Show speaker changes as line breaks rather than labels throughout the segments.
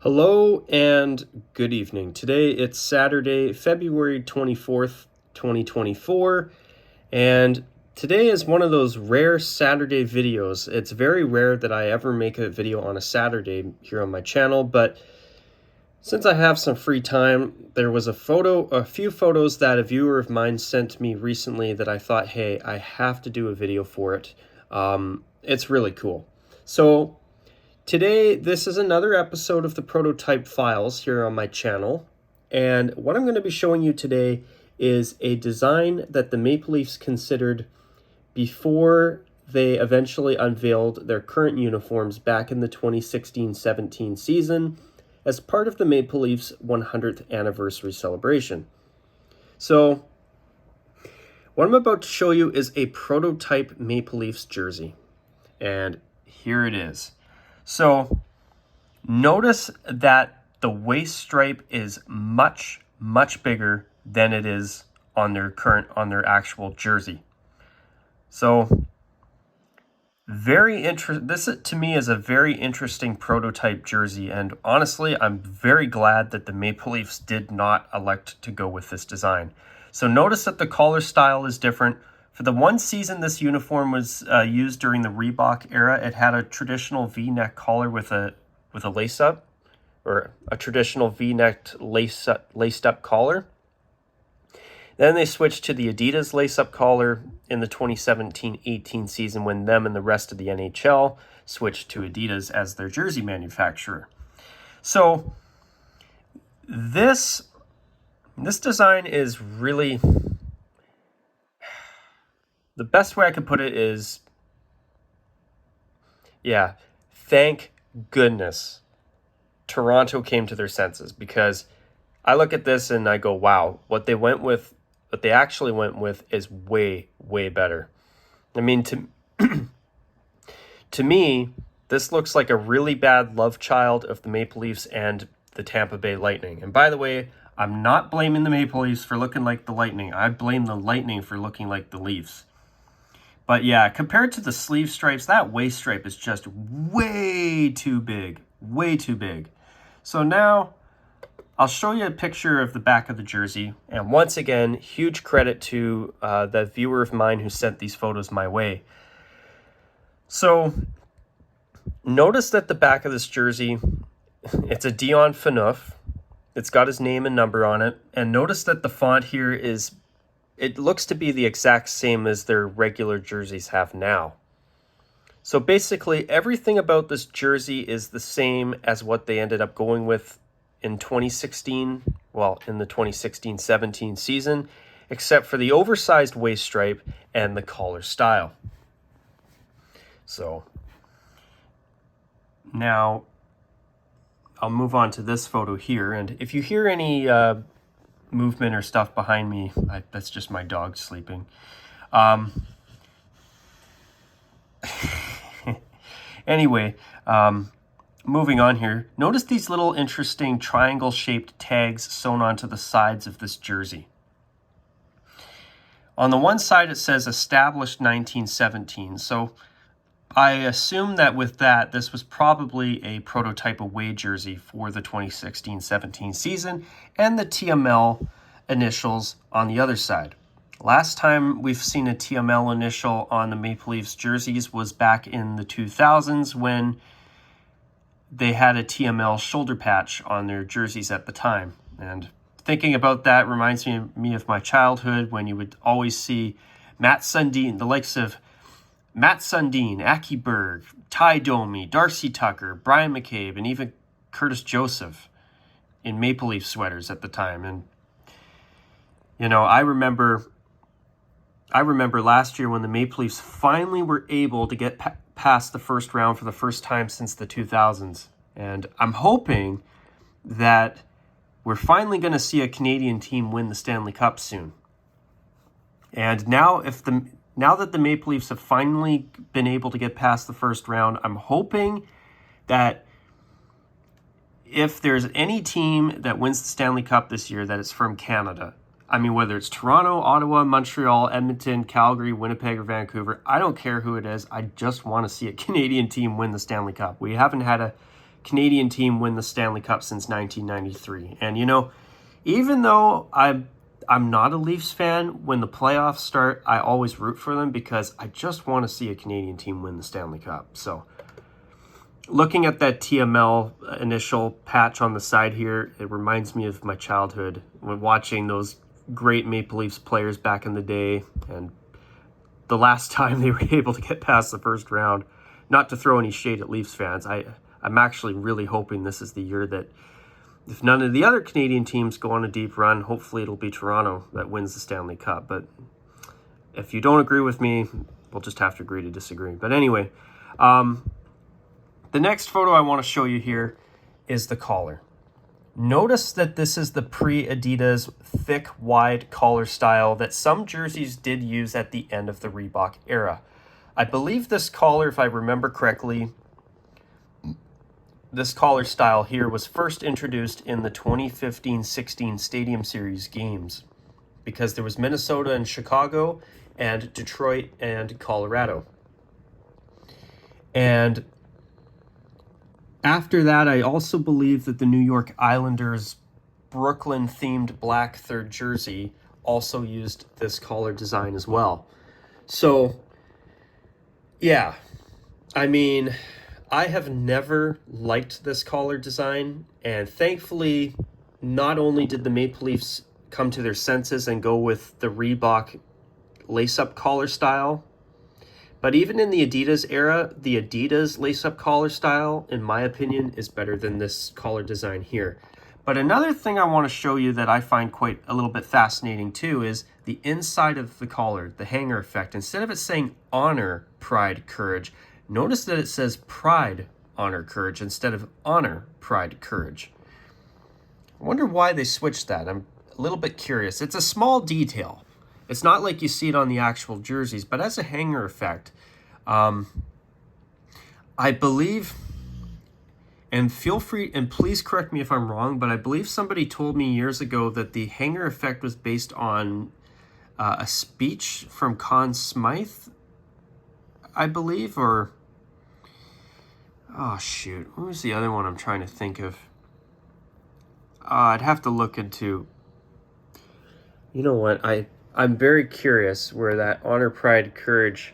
Hello and good evening. Today it's Saturday, February 24th, 2024, and today is one of those rare Saturday videos. It's very rare that I ever make a video on a Saturday here on my channel, but since I have some free time, there was a few photos that a viewer of mine sent me recently that I thought, hey, I have to do a video for it. It's really cool. So today, this is another episode of the Prototype Files here on my channel, and what I'm going to be showing you today is a design that the Maple Leafs considered before they eventually unveiled their current uniforms back in the 2016-17 season as part of the Maple Leafs 100th anniversary celebration. So, what I'm about to show you is a prototype Maple Leafs jersey, and here it is. So notice that the waist stripe is much bigger than it is on their actual jersey. So this to me is a very interesting prototype jersey, and honestly I'm very glad that the Maple Leafs did not elect to go with this design. So notice that the collar style is different. For the one season this uniform was used during the Reebok era, it had a traditional V-neck collar with a lace-up, or a traditional V-necked laced-up collar. Then they switched to the Adidas lace-up collar in the 2017-18 season when them and the rest of the NHL switched to Adidas as their jersey manufacturer. So this design is really... The best way I could put it is, thank goodness Toronto came to their senses, because I look at this and I go, wow, what they actually went with is way better. I mean, to me, this looks like a really bad love child of the Maple Leafs and the Tampa Bay Lightning. And by the way, I'm not blaming the Maple Leafs for looking like the Lightning. I blame the Lightning for looking like the Leafs. But yeah, compared to the sleeve stripes, that waist stripe is just way too big. Way too big. So now, I'll show you a picture of the back of the jersey. And once again, huge credit to the viewer of mine who sent these photos my way. So, notice that the back of this jersey, it's a Dion Phaneuf. It's got his name and number on it. And notice that the font here it looks to be the exact same as their regular jerseys have now. So basically, everything about this jersey is the same as what they ended up going with in 2016, in the 2016-17 season, except for the oversized waist stripe and the collar style. So now I'll move on to this photo here, and if you hear any movement or stuff behind me, that's just my dog sleeping. Anyway, moving on here, notice these little interesting triangle-shaped tags sewn onto the sides of this jersey. On the one side it says established 1917, so I assume that with that, this was probably a prototype away jersey for the 2016-17 season, and the TML initials on the other side. Last time we've seen a TML initial on the Maple Leafs jerseys was back in the 2000s when they had a TML shoulder patch on their jerseys at the time. And thinking about that reminds me of my childhood, when you would always see Matt Sundin, the likes of Matt Sundin, Aki Berg, Ty Domi, Darcy Tucker, Brian McCabe, and even Curtis Joseph in Maple Leaf sweaters at the time. And, you know, I remember last year when the Maple Leafs finally were able to get past the first round for the first time since the 2000s. And I'm hoping that we're finally going to see a Canadian team win the Stanley Cup soon. And now that the Maple Leafs have finally been able to get past the first round, I'm hoping that if there's any team that wins the Stanley Cup this year, that it's from Canada. I mean, whether it's Toronto, Ottawa, Montreal, Edmonton, Calgary, Winnipeg, or Vancouver, I don't care who it is. I just want to see a Canadian team win the Stanley Cup. We haven't had a Canadian team win the Stanley Cup since 1993. And, you know, even though I'm not a Leafs fan, when the playoffs start, I always root for them because I just want to see a Canadian team win the Stanley Cup. So looking at that TML initial patch on the side here, it reminds me of my childhood when watching those great Maple Leafs players back in the day, and the last time they were able to get past the first round. Not to throw any shade at Leafs fans, I'm actually really hoping this is the year that if none of the other Canadian teams go on a deep run, hopefully it'll be Toronto that wins the Stanley Cup. But if you don't agree with me, we'll just have to agree to disagree. But anyway, the next photo I want to show you here is the collar. Notice that this is the pre-Adidas thick, wide collar style that some jerseys did use at the end of the Reebok era. I believe this collar, if I remember correctly, this collar style here was first introduced in the 2015-16 Stadium Series games because there was Minnesota and Chicago and Detroit and Colorado. And after that, I also believe that the New York Islanders Brooklyn-themed black third jersey also used this collar design as well. So, yeah, I mean, I have never liked this collar design, and thankfully, not only did the Maple Leafs come to their senses and go with the Reebok lace-up collar style, but even in the Adidas era, the Adidas lace-up collar style, in my opinion, is better than this collar design here. But another thing I want to show you that I find quite a little bit fascinating too is the inside of the collar, the hanger effect. Instead of it saying honor, pride, courage, notice that it says pride, honor, courage instead of honor, pride, courage. I wonder why they switched that. I'm a little bit curious. It's a small detail. It's not like you see it on the actual jerseys, but as a hanger effect, I believe, and feel free, and please correct me if I'm wrong, but I believe somebody told me years ago that the hanger effect was based on a speech from Conn Smythe, I believe, or, oh shoot, what was the other one I'm trying to think of? I'd have to look into, you know what, I'm very curious where that honor, pride, courage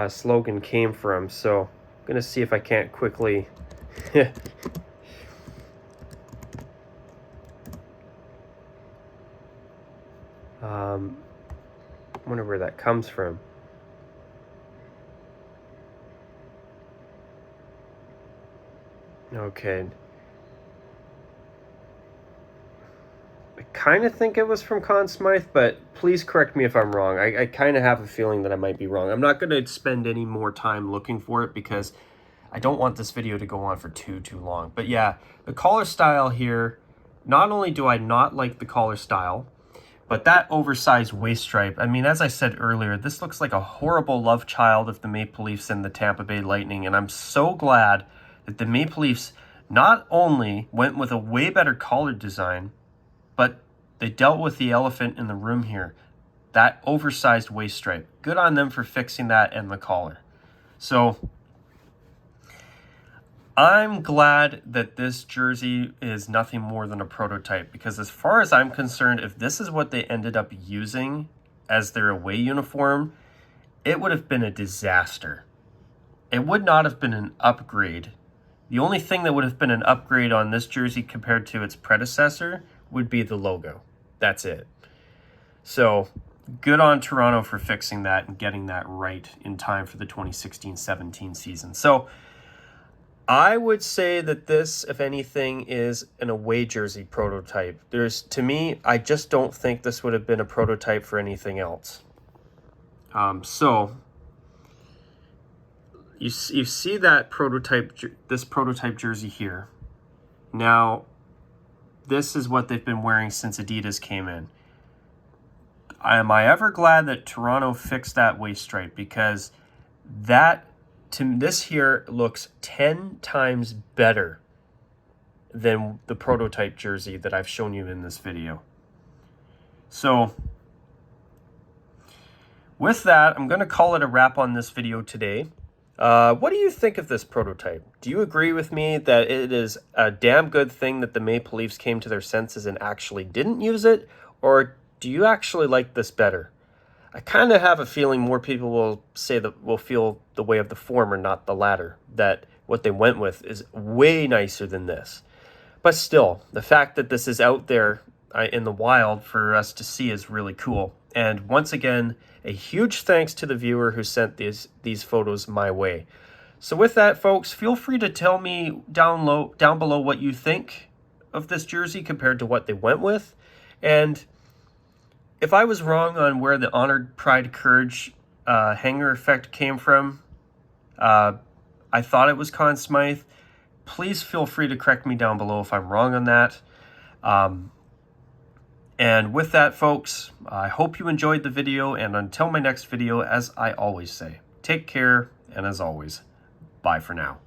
slogan came from, so I'm going to see if I can't quickly... I wonder where that comes from. Okay. I kind of think it was from Conn Smythe, but please correct me if I'm wrong. I kind of have a feeling that I might be wrong. I'm not going to spend any more time looking for it because I don't want this video to go on for too long. But yeah, the collar style here, not only do I not like the collar style, but that oversized waist stripe, I mean, as I said earlier, this looks like a horrible love child of the Maple Leafs and the Tampa Bay Lightning, and I'm so glad that the Maple Leafs not only went with a way better collar design, but they dealt with the elephant in the room here, that oversized waist stripe. Good on them for fixing that and the collar. So I'm glad that this jersey is nothing more than a prototype, because as far as I'm concerned, if this is what they ended up using as their away uniform, it would have been a disaster. It would not have been an upgrade. The only thing that would have been an upgrade on this jersey compared to its predecessor would be the logo. That's it. So good on Toronto for fixing that and getting that right in time for the 2016-17 season. So I would say that this, if anything, is an away jersey prototype. To me, I just don't think this would have been a prototype for anything else. So you see that prototype, this prototype jersey here. Now, this is what they've been wearing since Adidas came in. Am I ever glad that Toronto fixed that waist stripe? Because this here looks 10 times better than the prototype jersey that I've shown you in this video. So with that, I'm going to call it a wrap on this video today. What do you think of this prototype? Do you agree with me that it is a damn good thing that the Maple Leafs came to their senses and actually didn't use it? Or do you actually like this better? I kind of have a feeling more people will say that will feel the way of the former, not the latter, that what they went with is way nicer than this. But still, the fact that this is out there in the wild for us to see is really cool. And once again, a huge thanks to the viewer who sent these photos my way. So with that, folks, feel free to tell me down below what you think of this jersey compared to what they went with. And if I was wrong on where the Honored Pride Courage hanger effect came from, I thought it was Conn Smythe. Please feel free to correct me down below if I'm wrong on that. And with that, folks, I hope you enjoyed the video. And until my next video, as I always say, take care. And as always, bye for now.